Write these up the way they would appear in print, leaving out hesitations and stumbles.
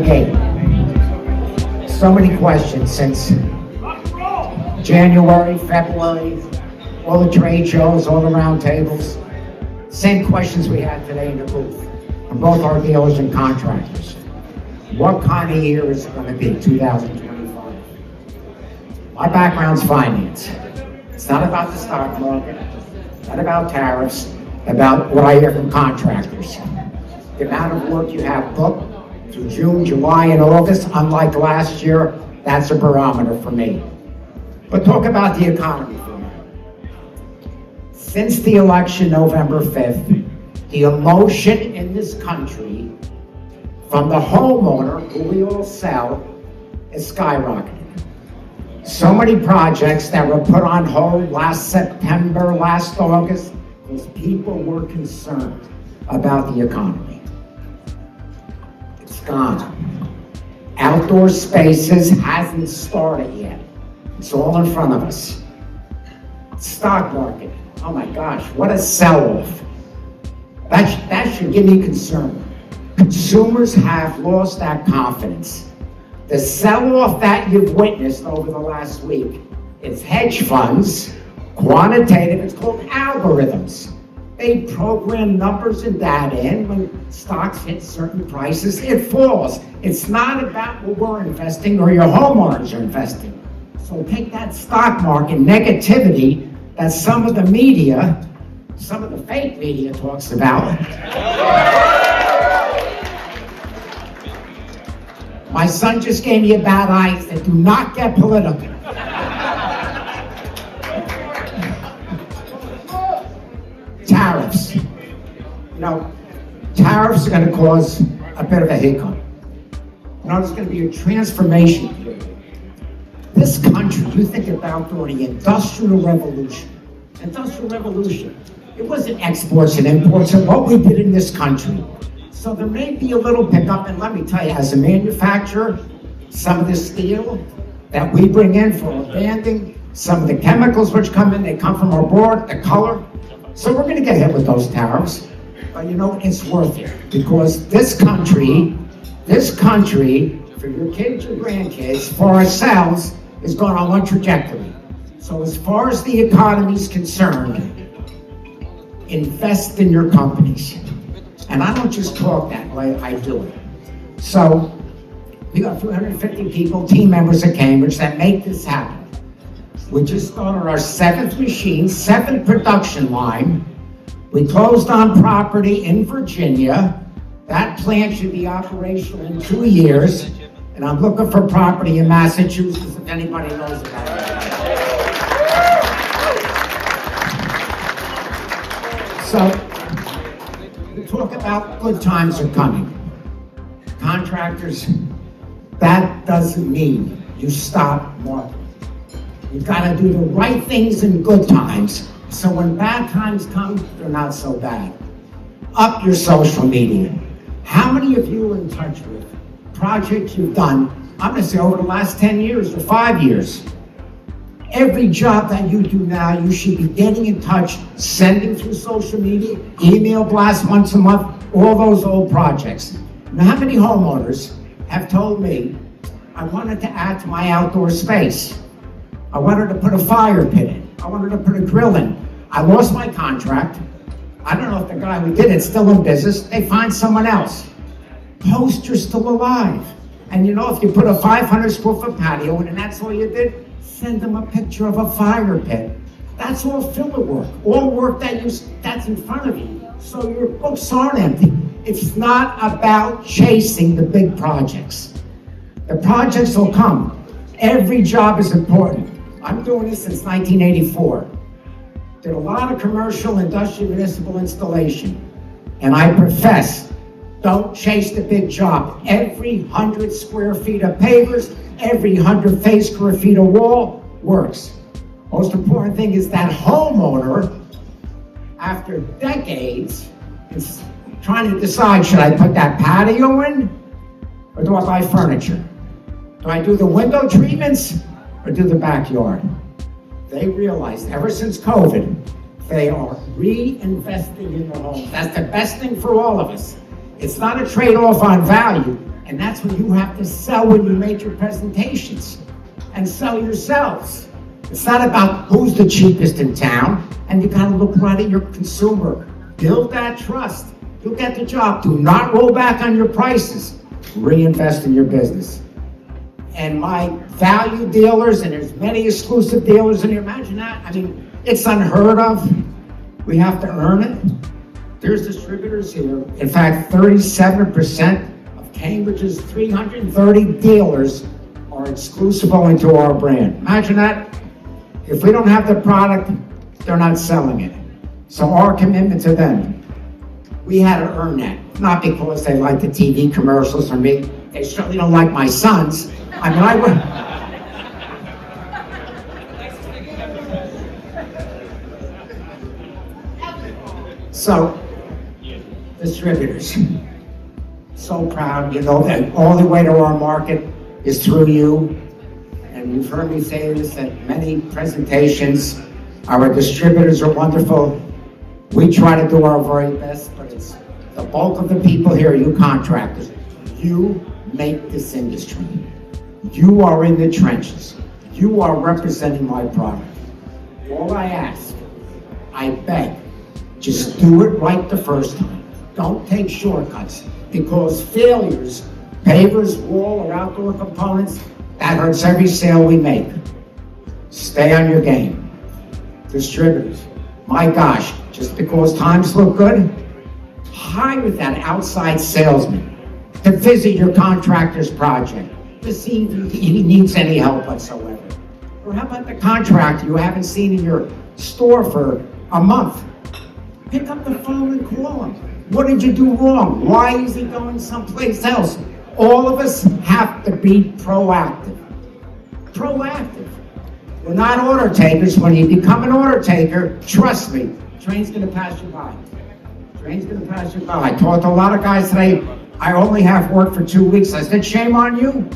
gate. So many questions since January, February, all the trade shows, all the round tables. Same questions we had today in the booth from both our dealers and contractors. What kind of year is it going to be, 2025? My background's finance. It's not about the stock market, not about tariffs, about what I hear from contractors. The amount of work you have booked through June, July, and August, unlike last year, that's a barometer for me. But talk about the economy for a minute. Since the election, November 5th, the emotion in this country from the homeowner, who we all sell, is skyrocketing. So many projects that were put on hold last September, last August, because people were concerned about the economy. It's gone. Outdoor spaces hasn't started yet. It's all in front of us. Stock market, oh my gosh, what a sell-off. That should give me concern. Consumers have lost that confidence. The sell-off that you've witnessed over the last week is hedge funds, quantitative, it's called algorithms. They program numbers and data in. When stocks hit certain prices, it falls. It's not about what we're investing or your homeowners are investing. So take that stock market negativity that some of the media, some of the fake media talks about. My son just gave me a bad eye. He said, do not get political. Tariffs. Tariffs are going to cause a bit of a hiccup. There's going to be a transformation period. This country, you think about during the Industrial Revolution. It wasn't exports and imports and what we did in this country. So there may be a little pickup, and let me tell you, as a manufacturer, some of the steel that we bring in for our banding, some of the chemicals which come in, they come from abroad, the color. So we're going to get hit with those tariffs, but it's worth it, because this country, for your kids, your grandkids, for ourselves, is going on one trajectory. So as far as the economy is concerned, invest in your companies. And I don't just talk that way, I do it. So we got 350 people, team members at Cambridge, that make this happen. We just started our 7th machine, 7th production line. We closed on property in Virginia. That plant should be operational in 2 years. And I'm looking for property in Massachusetts if anybody knows about it. So, we talk about good times are coming. Contractors, that doesn't mean you stop marketing. You've got to do the right things in good times, so when bad times come, they're not so bad. Up your social media. How many of you are in touch with projects you've done, I'm going to say over the last 10 years or 5 years? Every job that you do now, you should be getting in touch, sending through social media, email blast once a month, all those old projects. Now, how many homeowners have told me, I wanted to add to my outdoor space. I wanted to put a fire pit in. I wanted to put a grill in. I lost my contract. I don't know if the guy who did it's still in business. They find someone else. Post you're still alive. And if you put a 500 square foot patio in and that's all you did, send them a picture of a fire pit. That's all filler work. All work that's in front of you. So your books aren't empty. It's not about chasing the big projects. The projects will come. Every job is important. I'm doing this since 1984. Did a lot of commercial, industrial, municipal installation. And I profess, don't chase the big job. Every 100 square feet of pavers, every 100 square feet of wall works. Most important thing is that homeowner, after decades, is trying to decide, should I put that patio in or do I buy furniture? Do I do the window treatments or do the backyard? They realize ever since COVID, they are reinvesting in their homes. That's the best thing for all of us. It's not a trade-off on value. And that's what you have to sell when you make your presentations. And sell yourselves. It's not about who's the cheapest in town, and you gotta look right at your consumer. Build that trust. You'll get the job. Do not roll back on your prices. Reinvest in your business. And my value dealers, and there's many exclusive dealers in here, imagine that. I mean, it's unheard of. We have to earn it. There's distributors here. In fact, 37% of Cambridge's 330 dealers are exclusive only to our brand. Imagine that. If we don't have the product, they're not selling it. So our commitment to them, we had to earn that. Not because they like the TV commercials from me. They certainly don't like my sons. I mean, I would. So, distributors, so proud, you know, that all the way to our market is through you. And you've heard me say this at many presentations. Our distributors are wonderful. We try to do our very best, but it's the bulk of the people here, you contractors. You make this industry. You are in the trenches. You are representing my product. All I ask, I beg, just do it right the first time. Don't take shortcuts, because failures, pavers, wall, or outdoor components, that hurts every sale we make. Stay on your game. Distributors, my gosh, just because times look good, hire that outside salesman to visit your contractor's project, to see if he needs any help whatsoever. Or how about the contractor you haven't seen in your store for a month? Pick up the phone and call him. What did you do wrong? Why is he going someplace else? All of us have to be proactive. Proactive. We're not order takers. When you become an order taker, trust me, train's gonna pass you by. Train's gonna pass you by. I talked to a lot of guys today. I only have work for 2 weeks. I said, shame on you.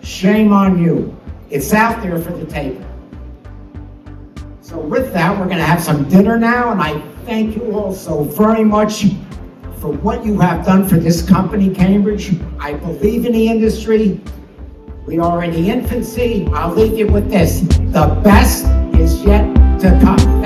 Shame on you. It's out there for the taking. So with that, we're gonna have some dinner now, and I thank you all so very much for what you have done for this company, Cambridge. I believe in the industry. We are in the infancy. I'll leave you with this. The best is yet to come.